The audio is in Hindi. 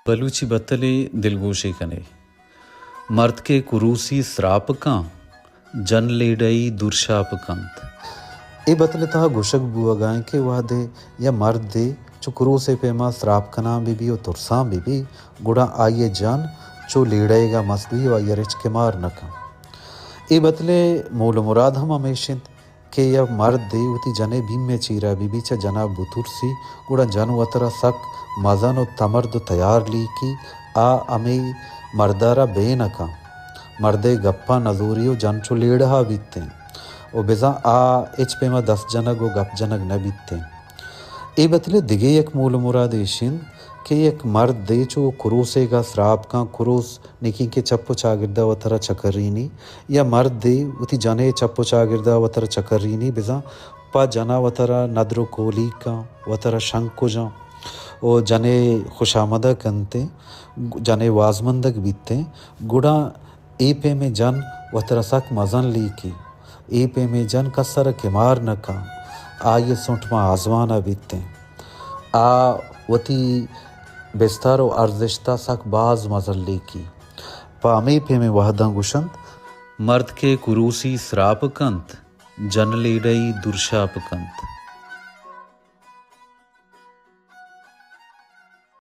बलूची बतले दिलगोशे कने मर्द के कुरूसी श्राप का जन लेडई दुर्शाप कंत। ए बतले तहा गुशक बुआ गाय के वादे या मर्द दे चो कुरूसे पेमा श्राप कना बीबी और तुरसा बीबी गुड़ा आइए जान चो लेड़ेगा मस्बी व यरिच के मार नका। ए बतले मोल मुराद हम हमेशिन के या मर्द दे उती जने भीम में चीरा बीबी च जना बुतुरसी गुड़ा जन वतरा सक मजन और तमर्द तैयार ली की आ अमे मर्दारा बे नका मर्दे गप्पा नजूरियो जन चो लेड़ा बीतते ओ बेजा आ एच पे मा 10 जनक ओ गप जनक न बीतते। ए बतले दिगे एक मूल मुराद एशिन के एक मर्द दे चो कुरूसे का श्राप का कुरूस निकी के चप्पो चागिरदा वतरा चकरीनी या मर्द दे उती जने चप्पो चागिरदा वतरा चकरीनी बेजा पा जना वतरा नद्रो कोली का वतरा शंको जा ओ जने खुशामदा कंते जने वाजमंदक बीतते गुड़ा ए पे में जन वतरा सक मजन ली की ए पे में जन कसर के मार नका आ ये सुंठ मा आजमाना बीतते आ वती बेस्तारो अर्जिश्ता सक बाज मजल ली की पामे पे में वहदा गुशंत मर्द के कुरूसी श्राप कंत जन लेडई दुर्शाप कंत।